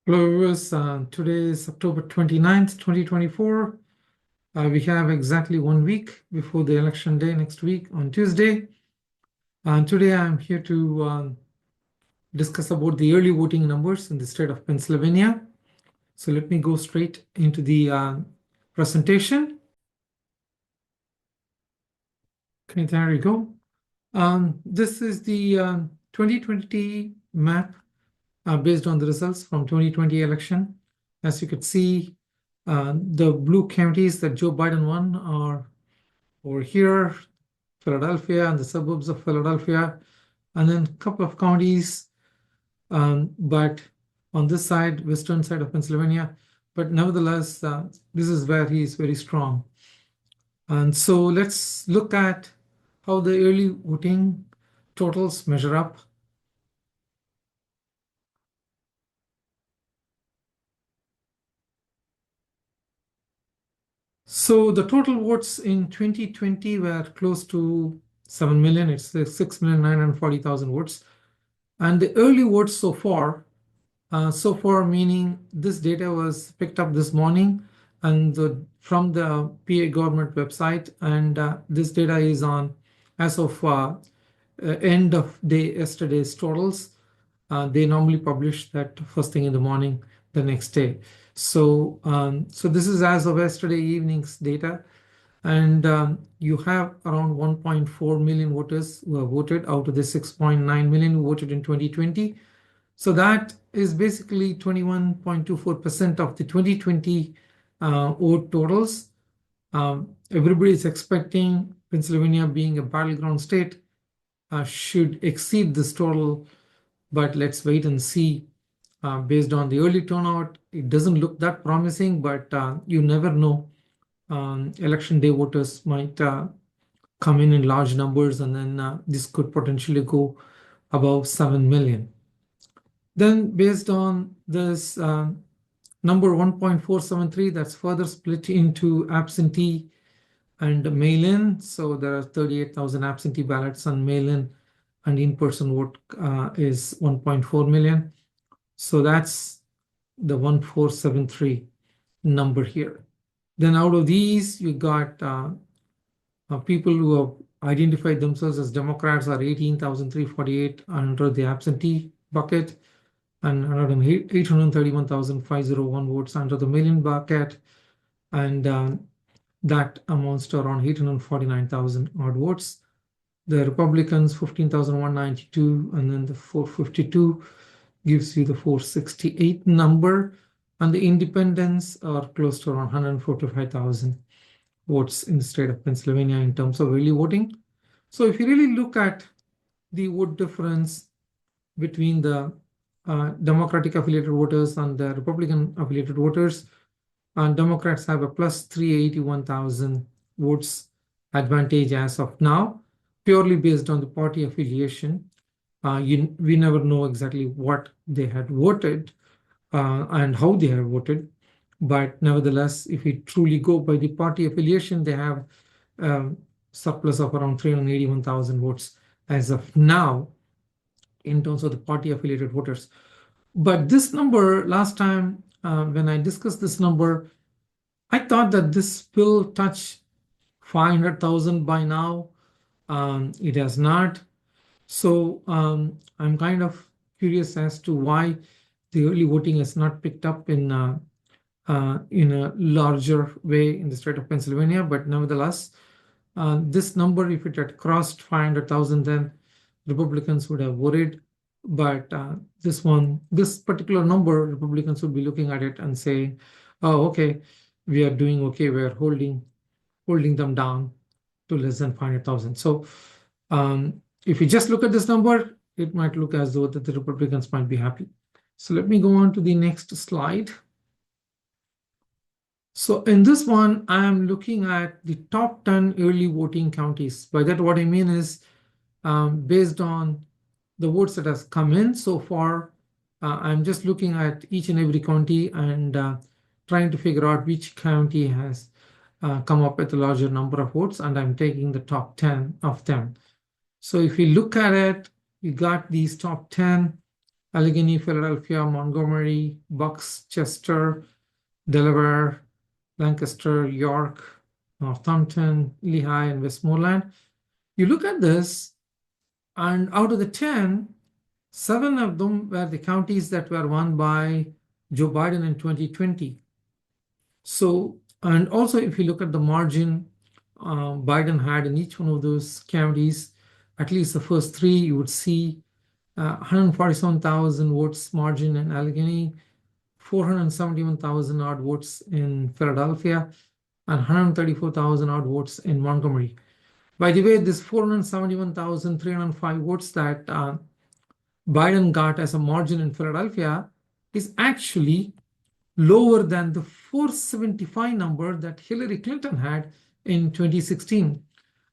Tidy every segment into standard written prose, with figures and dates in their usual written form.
Hello, viewers. Today is October 29th, 2024. We have exactly 1 week before the election day next week on Tuesday. And today I'm here to discuss about the early voting numbers in the state of Pennsylvania. So let me go straight into the presentation. Okay, there you go. This is the 2020 map based on the results from 2020 election. As you could see, the blue counties that Joe Biden won are over here, Philadelphia and the suburbs of Philadelphia, and then a couple of counties, but on this side, western side of Pennsylvania. But nevertheless, this is where he is very strong. And so let's look at how the early voting totals measure up. So the total votes in 2020 were close to 7 million. It's 6,940,000 votes. And the early votes so far meaning this data was picked up this morning and from the PA government website. And this data is on as of end of day yesterday's totals. They normally publish that first thing in the morning the next day. So this is as of yesterday evening's data. And you have around 1.4 million voters who have voted out of the 6.9 million who voted in 2020. So that is basically 21.24% of the 2020 vote totals. Everybody is expecting Pennsylvania, being a battleground state, should exceed this total, but let's wait and see. Based on the early turnout, it doesn't look that promising, but you never know. Election day voters might come in large numbers, and then this could potentially go above 7 million. Then based on this number 1.473, that's further split into absentee and mail-in. So there are 38,000 absentee ballots on mail-in, and in-person vote is 1.4 million. So that's the 1473 number here. Then out of these, you got people who have identified themselves as Democrats are 18,348 under the absentee bucket, and 831,501 votes under the mail-in bucket, and that amounts to around 849,000 odd votes. The Republicans 15,192, and then the 452 gives you the 468 number, and the independents are close to around 145,000 votes in the state of Pennsylvania in terms of early voting. So if you really look at the vote difference between the Democratic affiliated voters and the Republican affiliated voters, Democrats have a plus 381,000 votes advantage as of now, purely based on the party affiliation. We never know exactly what they had voted and how they have voted. But nevertheless, if we truly go by the party affiliation, they have surplus of around 381,000 votes as of now in terms of the party affiliated voters. But this number, last time when I discussed this number, I thought that this will touch 500,000 by now. It has not. So I'm kind of curious as to why the early voting has not picked up in a larger way in the state of Pennsylvania. But nevertheless, this number, if it had crossed 500,000, then Republicans would have worried. But this particular number, Republicans would be looking at it and saying, "Oh, okay, we are doing okay. We are holding them down to less than 500,000." So if you just look at this number, it might look as though that the Republicans might be happy. So let me go on to the next slide. So in this one, I am looking at the top 10 early voting counties. By that, what I mean is based on the votes that has come in so far, I'm just looking at each and every county and trying to figure out which county has come up with a larger number of votes, and I'm taking the top 10 of them. So if you look at it, you got these top 10. Allegheny, Philadelphia, Montgomery, Bucks, Chester, Delaware, Lancaster, York, Northampton, Lehigh, and Westmoreland. You look at this, and out of the 10, 7 of them were the counties that were won by Joe Biden in 2020. So, and also if you look at the margin Biden had in each one of those counties, at least the first 3, you would see 147,000 votes margin in Allegheny, 471,000 odd votes in Philadelphia, and 134,000 odd votes in Montgomery. By the way, this 471,305 votes that Biden got as a margin in Philadelphia is actually lower than the 475 number that Hillary Clinton had in 2016.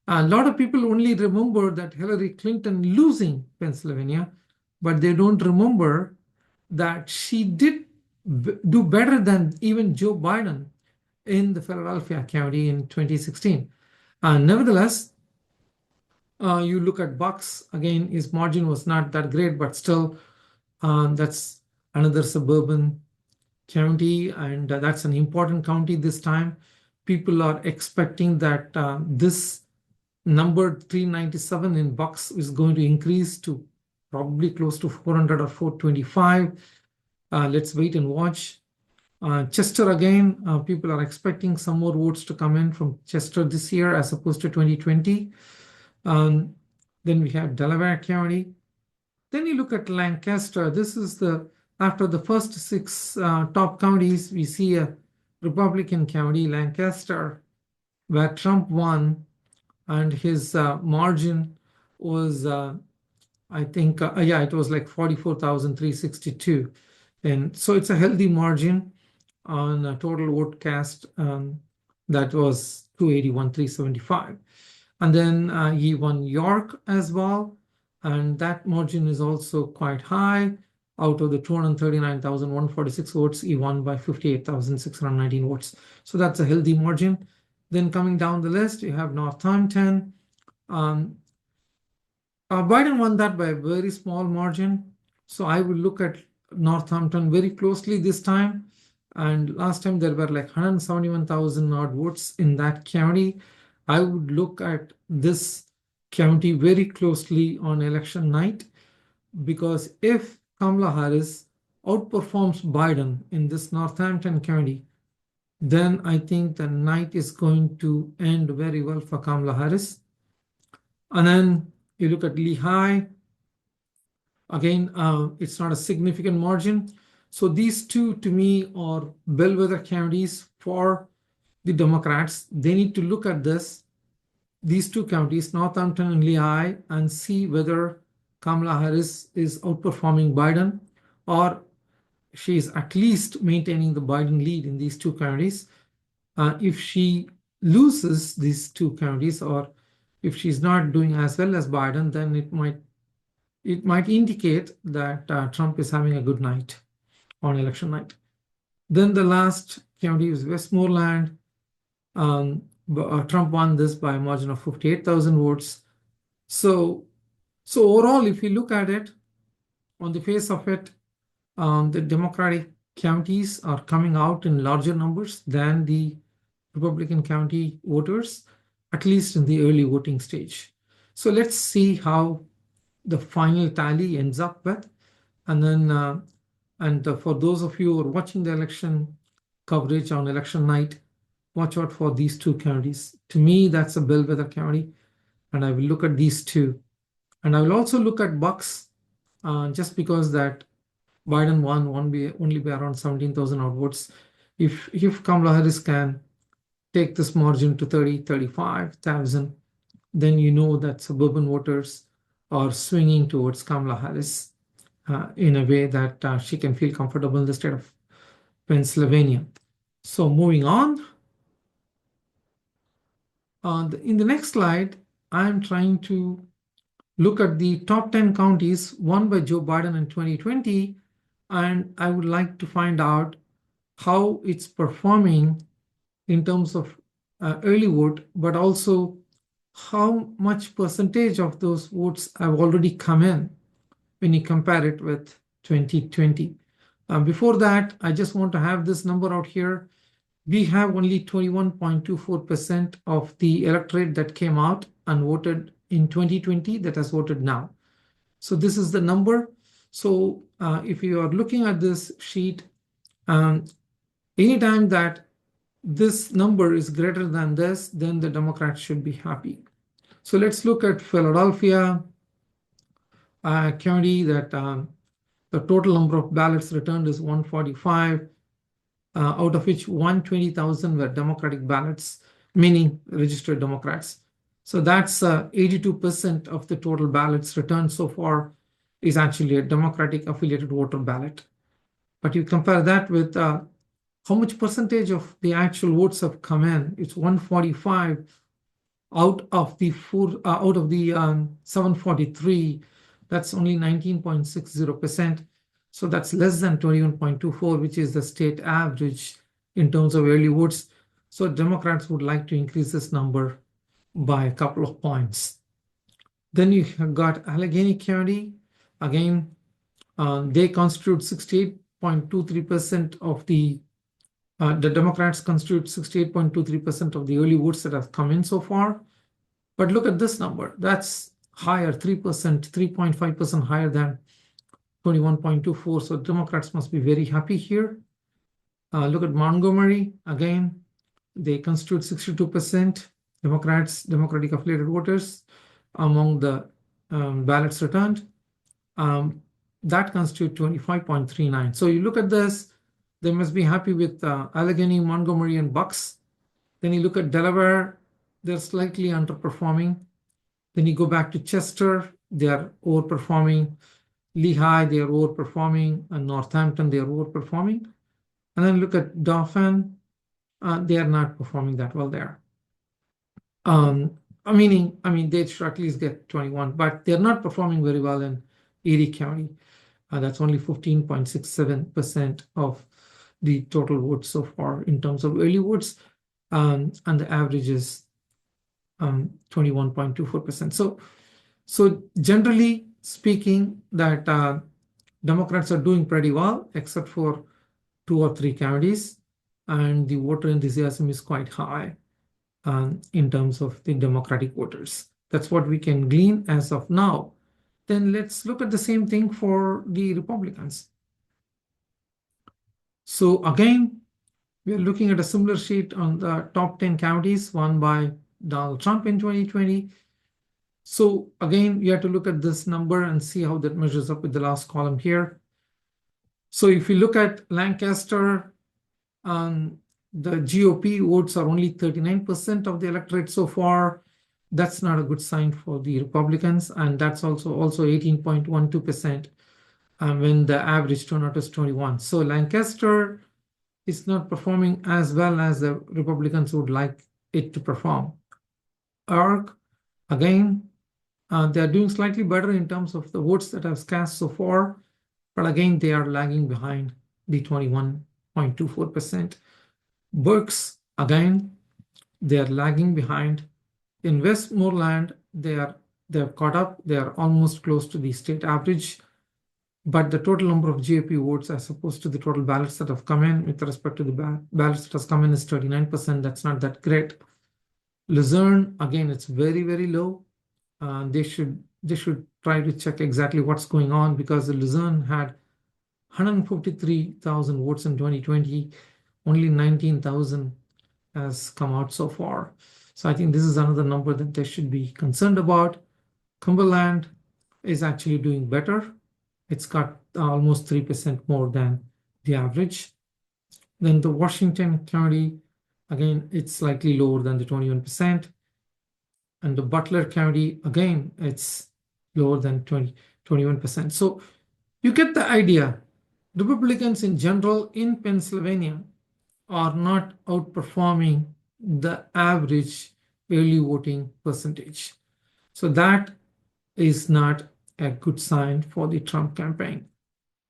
A lot of people only remember that Hillary Clinton losing Pennsylvania, but they don't remember that she did do better than even Joe Biden in the Philadelphia county in 2016. Nevertheless, you look at Bucks, again, his margin was not that great, but still, that's another suburban county, and that's an important county this time. People are expecting that this number 397 in Bucks is going to increase to probably close to 400 or 425. Let's wait and watch. Chester, again, people are expecting some more votes to come in from Chester this year as opposed to 2020. Then we have Delaware County. Then you look at Lancaster. This is after the first 6 top counties, we see a Republican county, Lancaster, where Trump won, and his margin was, I think, it was like 44,362. And so it's a healthy margin on a total vote cast that was 281,375. And then he won York as well, and that margin is also quite high. Out of the 239,146 votes, he won by 58,619 votes. So that's a healthy margin. Then coming down the list, you have Northampton. Biden won that by a very small margin. So I will look at Northampton very closely this time. And last time there were like 171,000 odd votes in that county. I would look at this county very closely on election night, because if Kamala Harris outperforms Biden in this Northampton county, then I think the night is going to end very well for Kamala Harris. And then you look at Lehigh. Again, it's not a significant margin. So these two, to me, are bellwether counties for the Democrats. They need to look at these 2 counties, Northampton and Lehigh, and see whether Kamala Harris is outperforming Biden, or she is at least maintaining the Biden lead in these 2 counties. If she loses these 2 counties, or if she's not doing as well as Biden, then it might indicate that Trump is having a good night on election night. Then the last county is Westmoreland. Trump won this by a margin of 58,000 votes. So overall, if you look at it, on the face of it, the Democratic counties are coming out in larger numbers than the Republican county voters, at least in the early voting stage. So let's see how the final tally ends up with. And then, for those of you who are watching the election coverage on election night, watch out for these 2 counties. To me, that's a bellwether county, and I will look at these 2. And I will also look at Bucks, just because that Biden won only by around 17,000 odd votes. If Kamala Harris can take this margin to 35,000, then you know that suburban voters are swinging towards Kamala Harris in a way that she can feel comfortable in the state of Pennsylvania. So moving on. In the next slide, I'm trying to look at the top 10 counties won by Joe Biden in 2020, and I would like to find out how it's performing in terms of early vote, but also how much percentage of those votes have already come in when you compare it with 2020. Before that, I just want to have this number out here. We have only 21.24% of the electorate that came out and voted in 2020 that has voted now. So this is the number. So if you are looking at this sheet, anytime that this number is greater than this, then the Democrats should be happy. So let's look at Philadelphia County that the total number of ballots returned is 145, out of which 120,000 were Democratic ballots, meaning registered Democrats. So that's 82% of the total ballots returned so far is actually a Democratic affiliated voter ballot. But you compare that with how much percentage of the actual votes have come in. It's 145 out of the 743. That's only 19.60%. So that's less than 21.24, which is the state average in terms of early votes. So Democrats would like to increase this number by a couple of points. Then you have got Allegheny County. Again, they constitute 68.23% of the Democrats constitute 68.23% of the early votes that have come in so far. But look at this number. That's higher, 3%, 3.5% higher than 21.24. So Democrats must be very happy here. Look at Montgomery. Again, they constitute 62% Democrats, Democratic affiliated voters among the ballots returned. That constitute 25.39. So you look at this, they must be happy with Allegheny, Montgomery, and Bucks. Then you look at Delaware, they're slightly underperforming. Then you go back to Chester, they are overperforming. Lehigh, they are overperforming. And Northampton, they are overperforming. And then look at Dauphin, they are not performing that well there. I mean, they should at least get 21, but they're not performing very well in Erie County. That's only 15.67% of the total votes so far in terms of early votes, and the average is 21.24%. So generally speaking, that Democrats are doing pretty well, except for 2 or 3 counties, and the voter enthusiasm is quite high in terms of the Democratic voters. That's what we can glean as of now. Then let's look at the same thing for the Republicans. So again, we are looking at a similar sheet on the top 10 counties won by Donald Trump in 2020. So again, you have to look at this number and see how that measures up with the last column here. So if you look at Lancaster, the GOP votes are only 39% of the electorate so far. That's not a good sign for the Republicans, and that's also 18.12% when the average turnout is 21. So Lancaster is not performing as well as the Republicans would like it to perform. Arc, again, they are doing slightly better in terms of the votes that have cast so far, but again, they are lagging behind the 21.24%. Berks, again, they are lagging behind. In Westmoreland, they have caught up. They are almost close to the state average. But the total number of GOP votes as opposed to the total ballots that have come in with respect to the ballots that has come in is 39%. That's not that great. Luzerne, again, it's very, very low. They should try to check exactly what's going on, because the Luzerne had 153,000 votes in 2020. Only 19,000 has come out so far. So I think this is another number that they should be concerned about. Cumberland is actually doing better. It's got almost 3% more than the average. Then the Washington County, again, it's slightly lower than the 21%. And the Butler County, again, it's lower than 21%. So you get the idea. Republicans in general in Pennsylvania are not outperforming the average early voting percentage. So that is not a good sign for the Trump campaign.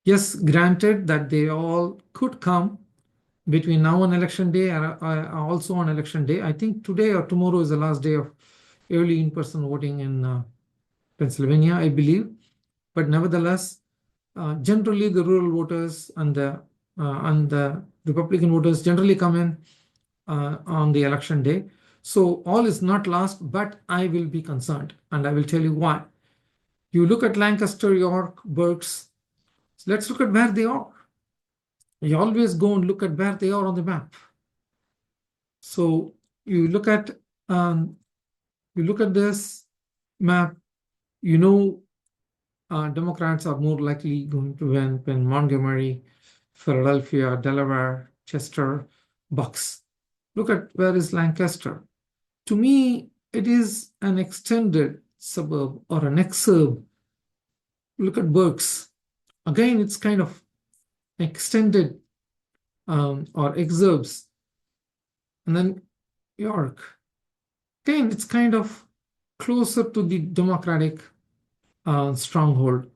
Yes, granted that they all could come between now and election day, and also on election day. I think today or tomorrow is the last day of early in-person voting in Pennsylvania, I believe. But nevertheless, Generally, the rural voters and the Republican voters generally come in on the election day. So all is not lost, but I will be concerned, and I will tell you why. You look at Lancaster, York, Berks. Let's look at where they are. You always go and look at where they are on the map. So you look at this map. You know, Democrats are more likely going to win when Montgomery, Philadelphia, Delaware, Chester, Bucks. Look at where is Lancaster. To me, it is an extended suburb or an exurb. Look at Berks. Again, it's kind of extended or exurbs. And then York. Again, it's kind of closer to the Democratic stronghold.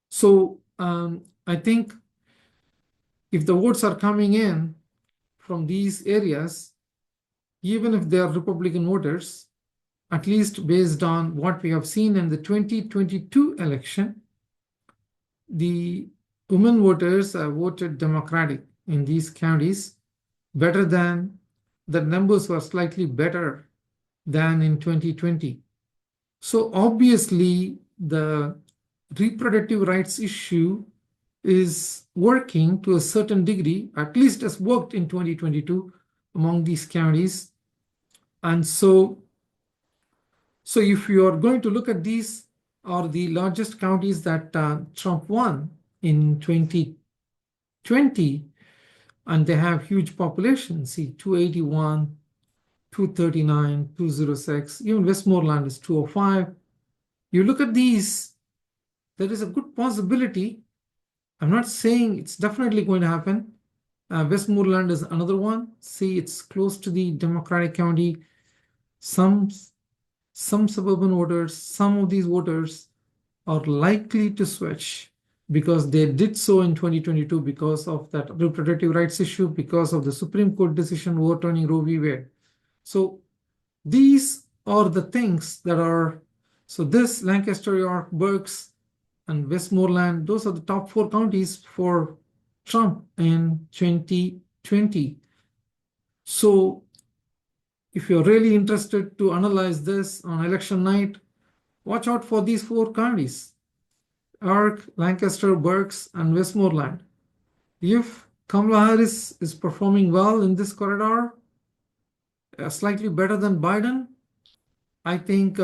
So I think if the votes are coming in from these areas, even if they are Republican voters, at least based on what we have seen in the 2022 election, the women voters have voted Democratic in these counties better than the numbers were slightly better than in 2020. So obviously, the reproductive rights issue is working to a certain degree, at least has worked in 2022 among these counties. And so if you are going to look at these are the largest counties that Trump won in 2020, and they have huge populations. See, 281, 239, 206, even Westmoreland is 205. You look at these, there is a good possibility. I'm not saying it's definitely going to happen. Westmoreland is another one. See, it's close to the Democratic county. Some suburban voters, some of these voters are likely to switch because they did so in 2022 because of that reproductive rights issue, because of the Supreme Court decision overturning Roe v. Wade. So these are the things that are, so this Lancaster, York, Berks, and Westmoreland, those are the top 4 counties for Trump in 2020. So if you're really interested to analyze this on election night, watch out for these 4 counties: York, Lancaster, Berks, and Westmoreland. If Kamala Harris is performing well in this corridor, slightly better than Biden, I think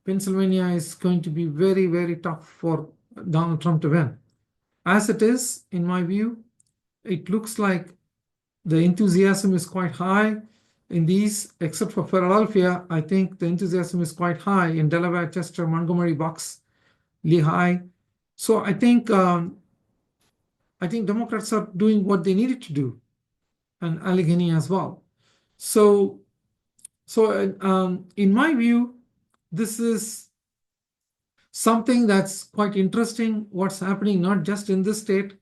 Pennsylvania is going to be very, very tough for Donald Trump to win. As it is, in my view, it looks like the enthusiasm is quite high in these, except for Philadelphia. I think the enthusiasm is quite high in Delaware, Chester, Montgomery, Bucks, Lehigh. So I think Democrats are doing what they needed to do, and Allegheny as well. So in my view, this is something that's quite interesting. What's happening not just in this state,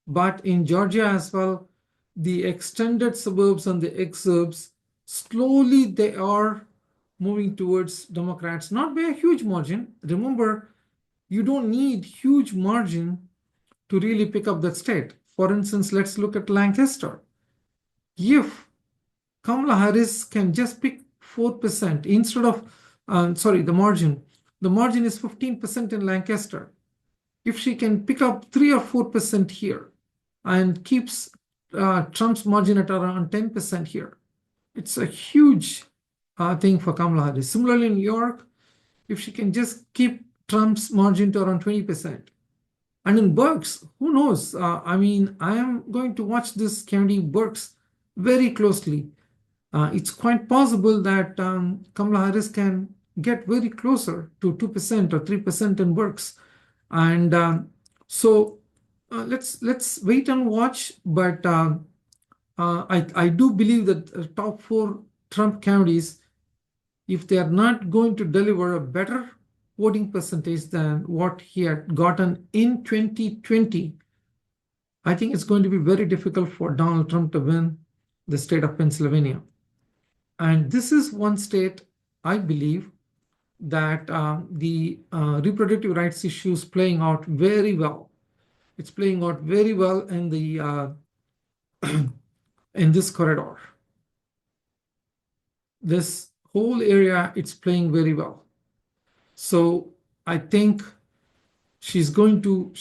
but in Georgia as well. The extended suburbs and the exurbs, slowly they are moving towards Democrats, not by a huge margin. Remember, you don't need huge margin to really pick up that state. For instance, let's look at Lancaster. If Kamala Harris can just pick 4% instead of, the margin is 15% in Lancaster. If she can pick up 3 or 4% here and keeps Trump's margin at around 10% here, it's a huge thing for Kamala Harris. Similarly, in New York, if she can just keep Trump's margin to around 20%. And in Berks, who knows? I am going to watch this county Berks very closely. It's quite possible that Kamala Harris can get very closer to 2% or 3% in Berks. And let's wait and watch. But I do believe that the top 4 Trump counties, if they are not going to deliver a better voting percentage than what he had gotten in 2020, I think it's going to be very difficult for Donald Trump to win the state of Pennsylvania. And this is one state, I believe, that the reproductive rights issue is playing out very well. It's playing out very well in the in this corridor. This whole area, it's playing very well. So I think she's going to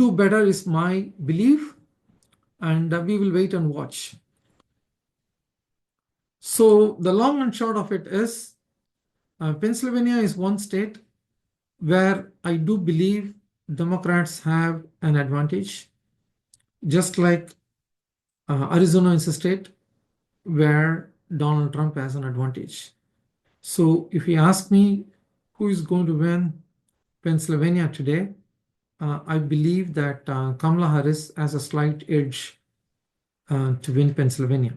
do better is my belief, and we will wait and watch. So the long and short of it is, Pennsylvania is one state where I do believe Democrats have an advantage, just like Arizona is a state where Donald Trump has an advantage. So if you ask me who is going to win Pennsylvania today, I believe that Kamala Harris has a slight edge to win Pennsylvania.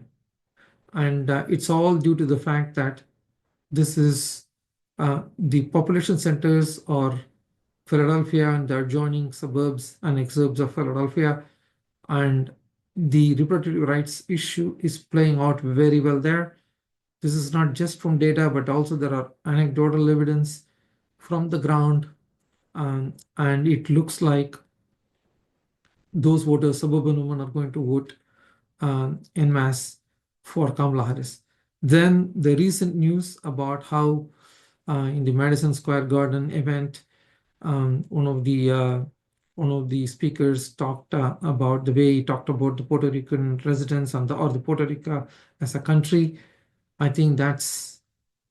And it's all due to the fact that this is the population centers are Philadelphia and the adjoining suburbs and exurbs of Philadelphia. And the reproductive rights issue is playing out very well there. This is not just from data, but also there are anecdotal evidence from the ground. And it looks like those voters, suburban women, are going to vote en masse for Kamala Harris. Then the recent news about how in the Madison Square Garden event, one of the speakers talked about the way he talked about the Puerto Rican residents and or the Puerto Rico as a country. I think that's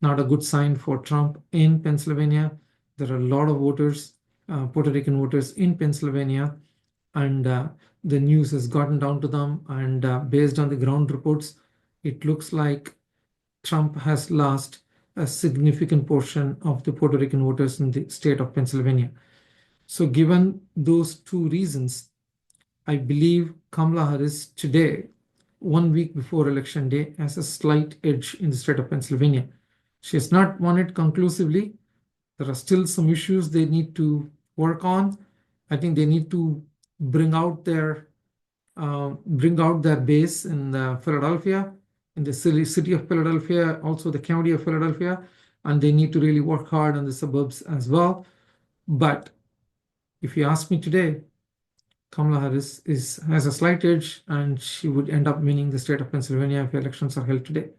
not a good sign for Trump in Pennsylvania. There are a lot of voters, Puerto Rican voters in Pennsylvania, and the news has gotten down to them. And based on the ground reports, it looks like Trump has lost a significant portion of the Puerto Rican voters in the state of Pennsylvania. So given those two reasons, I believe Kamala Harris today, 1 week before election day, has a slight edge in the state of Pennsylvania. She has not won it conclusively. There are still some issues they need to work on. I think they need to bring out their base in Philadelphia, in the city of Philadelphia, also the county of Philadelphia, and they need to really work hard on the suburbs as well. But if you ask me today, Kamala Harris has a slight edge, and she would end up winning the state of Pennsylvania if elections are held today.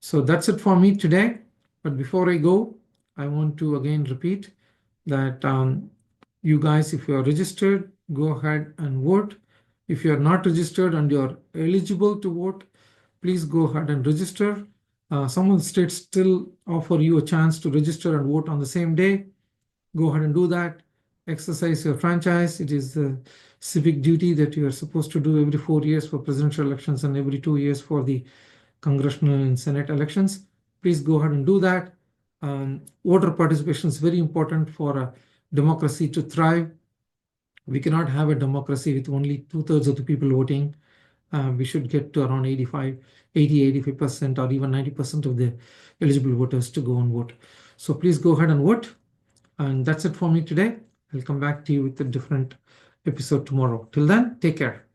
So that's it for me today. But before I go, I want to again repeat that you guys, if you are registered, go ahead and vote. If you are not registered and you are eligible to vote, please go ahead and register. Some of the states still offer you a chance to register and vote on the same day. Go ahead and do that. Exercise your franchise. It is the civic duty that you are supposed to do every 4 years for presidential elections and every 2 years for the congressional and Senate elections. Please go ahead and do that. Voter participation is very important for a democracy to thrive. We cannot have a democracy with only 2/3 of the people voting. We should get to around 85% or even 90% of the eligible voters to go and vote. So please go ahead and vote. And that's it for me today. I'll come back to you with a different episode tomorrow. Till then, take care.